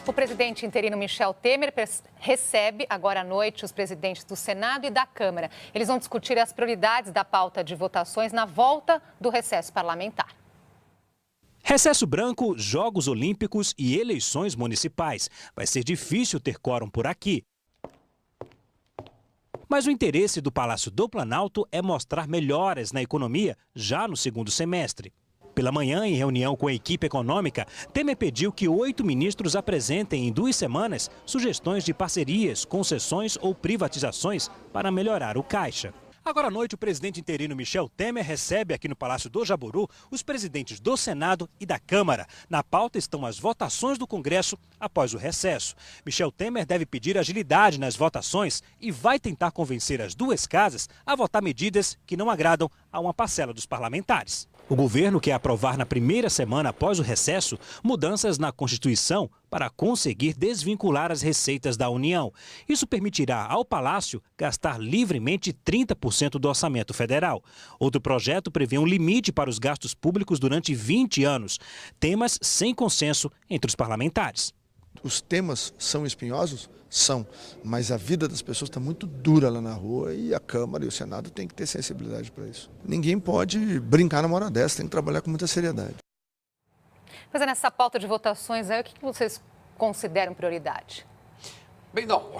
O presidente interino Michel Temer recebe agora à noite os presidentes do Senado e da Câmara. Eles vão discutir as prioridades da pauta de votações na volta do recesso parlamentar. Recesso branco, Jogos Olímpicos e eleições municipais. Vai ser difícil ter quórum por aqui. Mas o interesse do Palácio do Planalto é mostrar melhoras na economia já no segundo semestre. Pela manhã, em reunião com a equipe econômica, Temer pediu que 8 ministros apresentem em 2 semanas sugestões de parcerias, concessões ou privatizações para melhorar o caixa. Agora à noite, o presidente interino Michel Temer recebe aqui no Palácio do Jaburu os presidentes do Senado e da Câmara. Na pauta estão as votações do Congresso após o recesso. Michel Temer deve pedir agilidade nas votações e vai tentar convencer as 2 casas a votar medidas que não agradam a uma parcela dos parlamentares. O governo quer aprovar na primeira semana após o recesso mudanças na Constituição para conseguir desvincular as receitas da União. Isso permitirá ao Palácio gastar livremente 30% do orçamento federal. Outro projeto prevê um limite para os gastos públicos durante 20 anos, temas sem consenso entre os parlamentares. Os temas são espinhosos? São, mas a vida das pessoas está muito dura lá na rua e a Câmara e o Senado têm que ter sensibilidade para isso. Ninguém pode brincar na hora dessa, tem que trabalhar com muita seriedade. Mas é nessa pauta de votações aí, o que vocês consideram prioridade? Bem, não,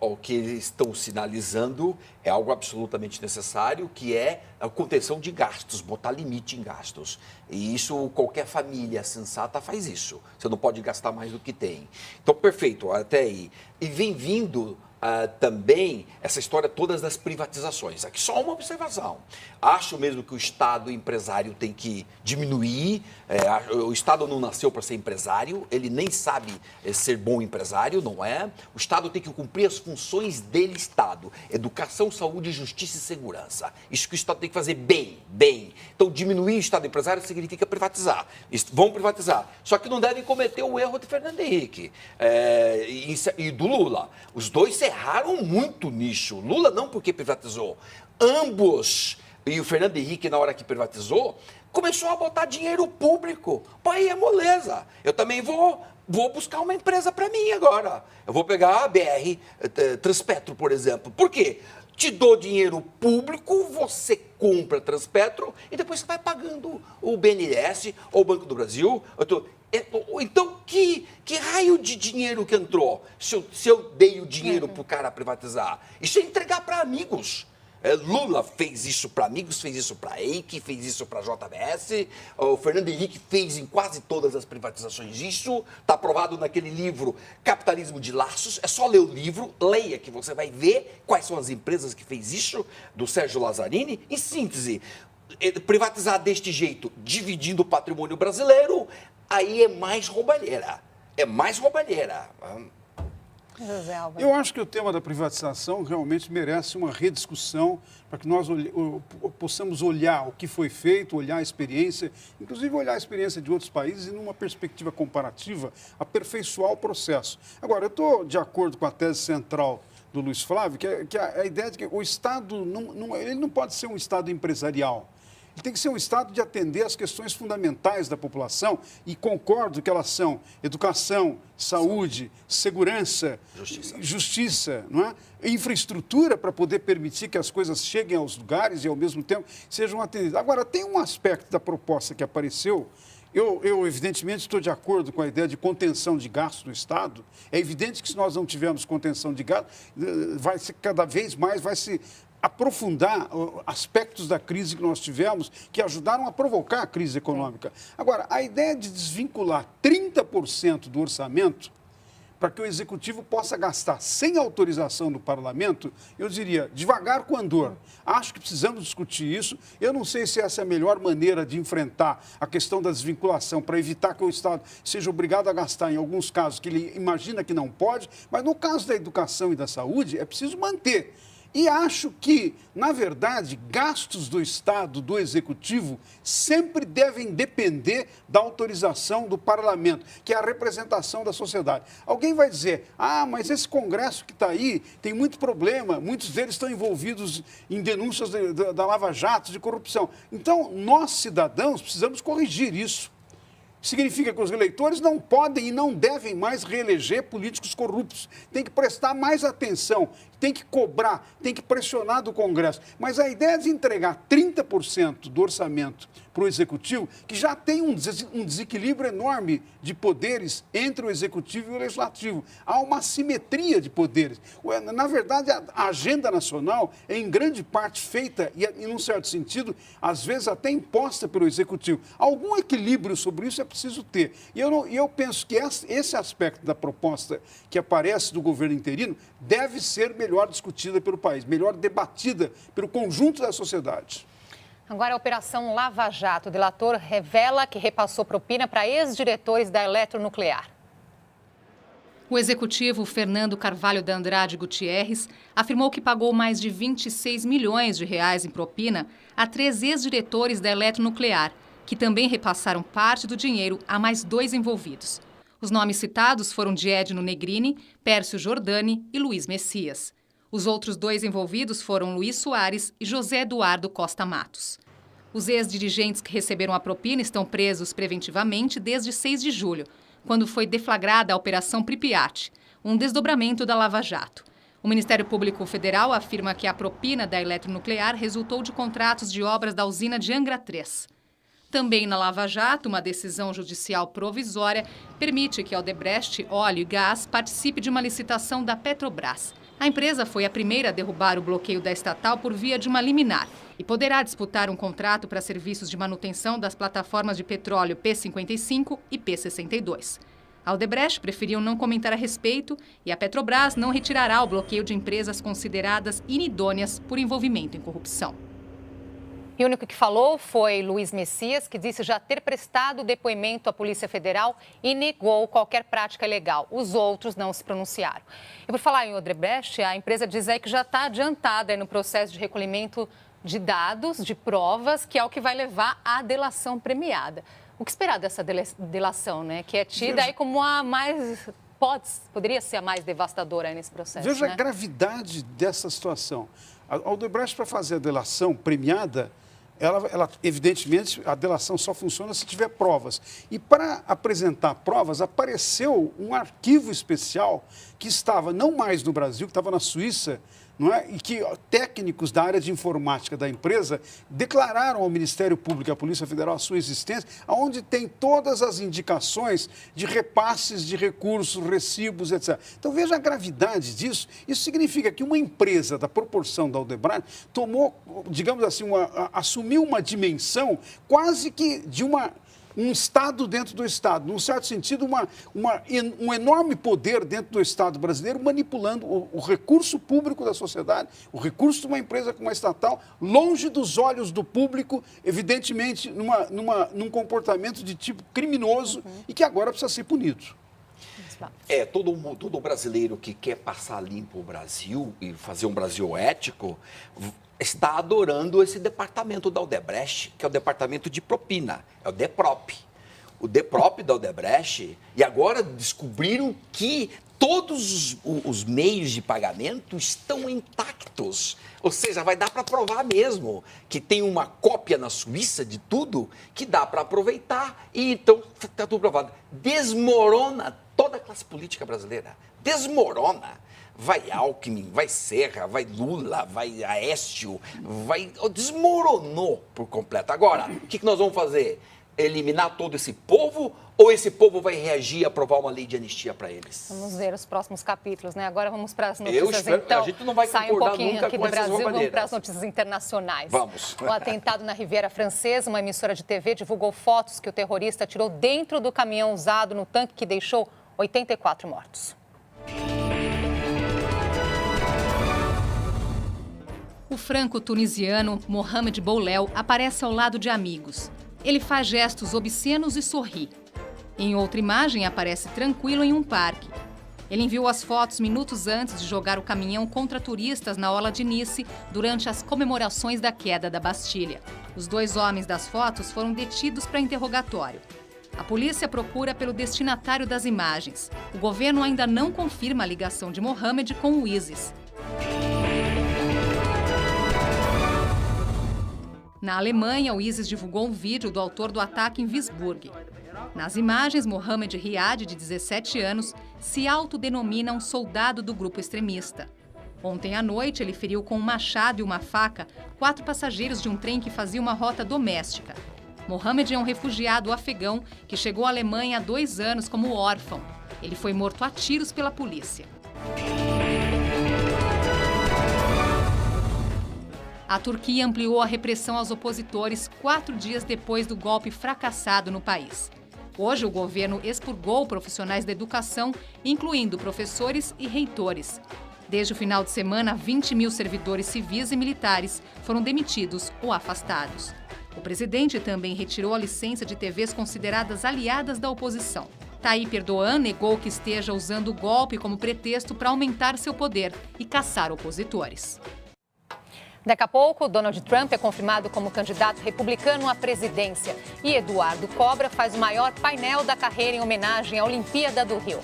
o que eles estão sinalizando é algo absolutamente necessário, que é a contenção de gastos, botar limite em gastos. E isso, qualquer família sensata faz isso. Você não pode gastar mais do que tem. Então, perfeito, até aí. E vem vindo também essa história todas das privatizações. Aqui só uma observação. Acho mesmo que o Estado empresário tem que diminuir. O Estado não nasceu para ser empresário, ele nem sabe ser bom empresário, não é? O Estado tem que cumprir as funções dele, Estado. Educação, saúde, justiça e segurança. Isso que o Estado tem que fazer bem. Então, diminuir o Estado empresário significa privatizar. Vão privatizar. Só que não devem cometer o erro de Fernando Henrique e do Lula. Os dois erraram muito nisso. Lula não, porque privatizou. Ambos, e o Fernando Henrique, na hora que privatizou, começou a botar dinheiro público. Pô, aí é moleza. Eu também vou buscar uma empresa para mim agora. Eu vou pegar a BR Transpetro, por exemplo. Por quê? Te dou dinheiro público, você compra Transpetro e depois você vai pagando o BNDES ou o Banco do Brasil. Então, que raio de dinheiro que entrou se eu dei o dinheiro para o cara privatizar? Isso é entregar para amigos. Lula fez isso para amigos, fez isso para EIC, fez isso para JBS, o Fernando Henrique fez em quase todas as privatizações isso, está aprovado naquele livro Capitalismo de Laços, é só ler o livro, leia que você vai ver quais são as empresas que fez isso, do Sérgio Lazzarini. Em síntese, privatizar deste jeito, dividindo o patrimônio brasileiro, aí é mais roubalheira, Eu acho que o tema da privatização realmente merece uma rediscussão para que nós possamos olhar o que foi feito, olhar a experiência, inclusive olhar a experiência de outros países e, numa perspectiva comparativa, aperfeiçoar o processo. Agora, eu estou de acordo com a tese central do Luiz Flávio, que é a ideia de que o Estado ele não pode ser um Estado empresarial. Ele tem que ser um Estado de atender às questões fundamentais da população e concordo que elas são educação, saúde, segurança, justiça, não é? Infraestrutura para poder permitir que as coisas cheguem aos lugares e, ao mesmo tempo, sejam atendidas. Agora, tem um aspecto da proposta que apareceu. Eu, evidentemente, estou de acordo com a ideia de contenção de gastos no Estado. É evidente que, se nós não tivermos contenção de gastos, vai ser cada vez mais, vai se aprofundar aspectos da crise que nós tivemos que ajudaram a provocar a crise econômica. Agora, a ideia de desvincular 30% do orçamento para que o Executivo possa gastar sem autorização do Parlamento, eu diria, devagar com andor. Acho que precisamos discutir isso. Eu não sei se essa é a melhor maneira de enfrentar a questão da desvinculação, para evitar que o Estado seja obrigado a gastar em alguns casos que ele imagina que não pode, mas no caso da educação e da saúde, é preciso manter. E acho que, na verdade, gastos do Estado, do Executivo, sempre devem depender da autorização do Parlamento, que é a representação da sociedade. Alguém vai dizer, mas esse Congresso que está aí tem muito problema, muitos deles estão envolvidos em denúncias da Lava Jato, de corrupção. Então, nós, cidadãos, precisamos corrigir isso. Significa que os eleitores não podem e não devem mais reeleger políticos corruptos. Tem que prestar mais atenção, tem que cobrar, tem que pressionar do Congresso. Mas a ideia de entregar 30% do orçamento para o Executivo, que já tem um desequilíbrio enorme de poderes entre o Executivo e o Legislativo. Há uma assimetria de poderes. Na verdade, a agenda nacional é em grande parte feita, e num certo sentido, às vezes até imposta pelo Executivo. Algum equilíbrio sobre isso é preciso ter. E eu penso que esse aspecto da proposta que aparece do governo interino deve ser melhor discutida pelo país, melhor debatida pelo conjunto da sociedade. Agora, a Operação Lava Jato. O delator revela que repassou propina para ex-diretores da Eletronuclear. O executivo Fernando Carvalho da Andrade Gutierrez afirmou que pagou mais de 26 milhões de reais em propina a 3 ex-diretores da Eletronuclear, que também repassaram parte do dinheiro a mais 2 envolvidos. Os nomes citados foram de Edno Negrini, Pércio Jordani e Luiz Messias. Os outros 2 envolvidos foram Luiz Soares e José Eduardo Costa Matos. Os ex-dirigentes que receberam a propina estão presos preventivamente desde 6 de julho, quando foi deflagrada a Operação Pripyat, um desdobramento da Lava Jato. O Ministério Público Federal afirma que a propina da Eletronuclear resultou de contratos de obras da usina de Angra 3. Também na Lava Jato, uma decisão judicial provisória permite que a Odebrecht Óleo e Gás participe de uma licitação da Petrobras. A empresa foi a primeira a derrubar o bloqueio da estatal por via de uma liminar e poderá disputar um contrato para serviços de manutenção das plataformas de petróleo P55 e P62. A Odebrecht preferiu não comentar a respeito e a Petrobras não retirará o bloqueio de empresas consideradas inidôneas por envolvimento em corrupção. E o único que falou foi Luiz Messias, que disse já ter prestado depoimento à Polícia Federal e negou qualquer prática ilegal. Os outros não se pronunciaram. E por falar em Odebrecht, a empresa diz aí que já está adiantada no processo de recolhimento de dados, de provas, que é o que vai levar à delação premiada. O que esperar dessa delação, né? Que é tida aí como a mais... poderia ser a mais devastadora aí nesse processo. Veja a gravidade dessa situação. A Odebrecht, para fazer a delação premiada, ela, evidentemente, a delação só funciona se tiver provas. E para apresentar provas, apareceu um arquivo especial que estava não mais no Brasil, que estava na Suíça, não é? E que técnicos da área de informática da empresa declararam ao Ministério Público e à Polícia Federal a sua existência, onde tem todas as indicações de repasses de recursos, recibos, etc. Então, veja a gravidade disso. Isso significa que uma empresa da proporção da Odebrecht tomou, digamos assim, assumiu uma dimensão quase que de um Estado dentro do Estado, num certo sentido, um enorme poder dentro do Estado brasileiro, manipulando o recurso público da sociedade, o recurso de uma empresa como a estatal, longe dos olhos do público, evidentemente, num comportamento de tipo criminoso e que agora precisa ser punido. Todo brasileiro que quer passar limpo o Brasil e fazer um Brasil ético está adorando esse departamento da Odebrecht, que é o departamento de propina, é o DEPROP. O DEPROP da Odebrecht, e agora descobriram que todos os meios de pagamento estão intactos. Ou seja, vai dar para provar mesmo que tem uma cópia na Suíça de tudo que dá para aproveitar. E então está tudo provado. Desmorona toda a classe política brasileira. Desmorona. Vai Alckmin, vai Serra, vai Lula, vai Aécio, desmoronou por completo. Agora, o que nós vamos fazer? Eliminar todo esse povo ou esse povo vai reagir e aprovar uma lei de anistia para eles? Vamos ver os próximos capítulos, né? Agora vamos para as notícias, então. A gente não vai sai um pouquinho nunca aqui com do Brasil, essas vamos para as notícias internacionais. Vamos. O atentado na Riviera Francesa, uma emissora de TV divulgou fotos que o terrorista tirou dentro do caminhão usado no tanque que deixou 84 mortos. O franco-tunisiano Mohamed Boulel aparece ao lado de amigos. Ele faz gestos obscenos e sorri. Em outra imagem, aparece tranquilo em um parque. Ele enviou as fotos minutos antes de jogar o caminhão contra turistas na orla de Nice durante as comemorações da queda da Bastilha. Os 2 homens das fotos foram detidos para interrogatório. A polícia procura pelo destinatário das imagens. O governo ainda não confirma a ligação de Mohamed com o ISIS. Na Alemanha, o ISIS divulgou um vídeo do autor do ataque em Wiesburg. Nas imagens, Mohamed Riad, de 17 anos, se autodenomina um soldado do grupo extremista. Ontem à noite, ele feriu com um machado e uma faca 4 passageiros de um trem que fazia uma rota doméstica. Mohamed é um refugiado afegão que chegou à Alemanha há 2 anos como órfão. Ele foi morto a tiros pela polícia. A Turquia ampliou a repressão aos opositores 4 dias depois do golpe fracassado no país. Hoje, o governo expurgou profissionais da educação, incluindo professores e reitores. Desde o final de semana, 20 mil servidores civis e militares foram demitidos ou afastados. O presidente também retirou a licença de TVs consideradas aliadas da oposição. Tayyip Erdogan negou que esteja usando o golpe como pretexto para aumentar seu poder e caçar opositores. Daqui a pouco, Donald Trump é confirmado como candidato republicano à presidência. E Eduardo Cobra faz o maior painel da carreira em homenagem à Olimpíada do Rio.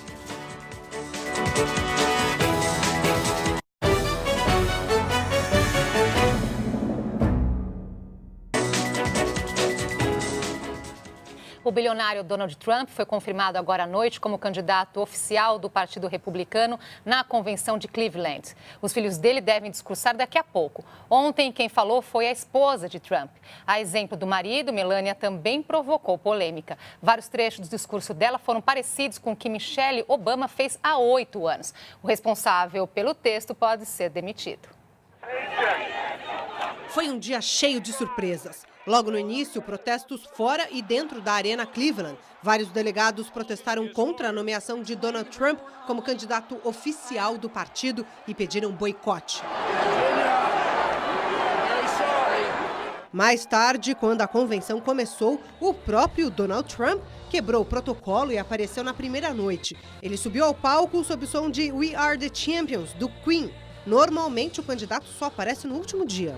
O bilionário Donald Trump foi confirmado agora à noite como candidato oficial do Partido Republicano na convenção de Cleveland. Os filhos dele devem discursar daqui a pouco. Ontem, quem falou foi a esposa de Trump. A exemplo do marido, Melania também provocou polêmica. Vários trechos do discurso dela foram parecidos com o que Michelle Obama fez há 8 anos. O responsável pelo texto pode ser demitido. Foi um dia cheio de surpresas. Logo no início, protestos fora e dentro da Arena Cleveland. Vários delegados protestaram contra a nomeação de Donald Trump como candidato oficial do partido e pediram boicote. Mais tarde, quando a convenção começou, o próprio Donald Trump quebrou o protocolo e apareceu na primeira noite. Ele subiu ao palco sob o som de We Are the Champions, do Queen. Normalmente, o candidato só aparece no último dia.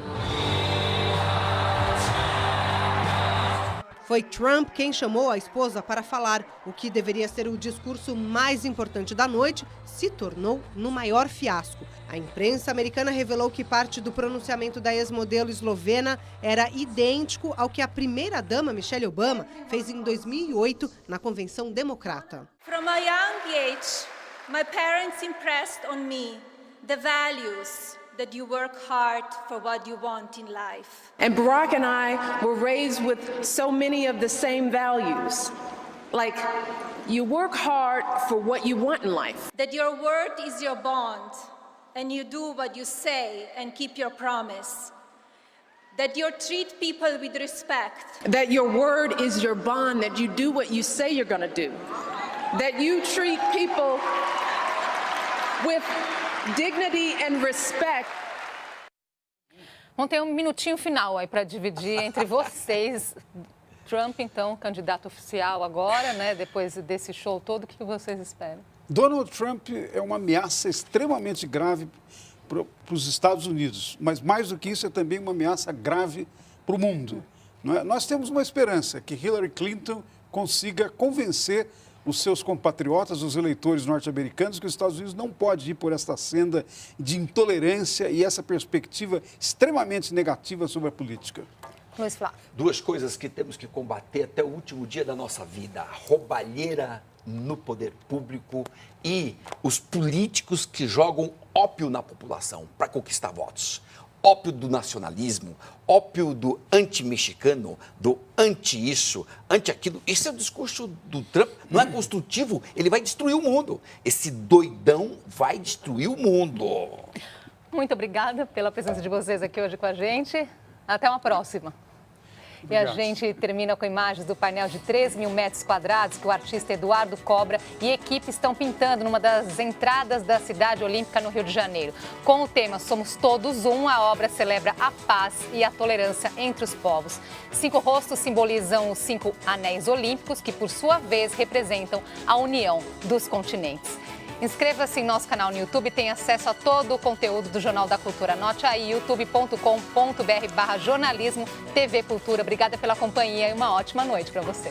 Foi Trump quem chamou a esposa para falar. O que deveria ser o discurso mais importante da noite se tornou no maior fiasco. A imprensa americana revelou que parte do pronunciamento da ex-modelo eslovena era idêntico ao que a primeira-dama Michelle Obama fez em 2008 na Convenção Democrata. From a young age, my parents impressed on me the values that you work hard for what you want in life. And Barack and I were raised with so many of the same values. Like, you work hard for what you want in life. That your word is your bond, and you do what you say and keep your promise. That you treat people with respect. That your word is your bond, that you do what you say you're going to do. That you treat people with dignity and respect. Vamos ter um minutinho final aí para dividir entre vocês. Trump, então, candidato oficial agora, né? Depois desse show todo, o que vocês esperam? Donald Trump é uma ameaça extremamente grave para os Estados Unidos, mas mais do que isso é também uma ameaça grave para o mundo. Não é? Nós temos uma esperança que Hillary Clinton consiga convencer os seus compatriotas, os eleitores norte-americanos, que os Estados Unidos não pode ir por esta senda de intolerância e essa perspectiva extremamente negativa sobre a política. Luiz Flávio. 2 coisas que temos que combater até o último dia da nossa vida: a roubalheira no poder público e os políticos que jogam ópio na população para conquistar votos. Ópio do nacionalismo, ópio do anti-mexicano, do anti-isso, anti-aquilo. Esse é o discurso do Trump, não é construtivo, ele vai destruir o mundo. Esse doidão vai destruir o mundo. Muito obrigada pela presença de vocês aqui hoje com a gente. Até uma próxima. E a gente termina com imagens do painel de 3 mil metros quadrados que o artista Eduardo Cobra e equipe estão pintando numa das entradas da Cidade Olímpica no Rio de Janeiro. Com o tema Somos Todos Um, a obra celebra a paz e a tolerância entre os povos. 5 rostos simbolizam os 5 anéis olímpicos, que por sua vez representam a união dos continentes. Inscreva-se em nosso canal no YouTube e tenha acesso a todo o conteúdo do Jornal da Cultura. Anote aí, youtube.com.br/jornalismo TV Cultura. Obrigada pela companhia e uma ótima noite para você.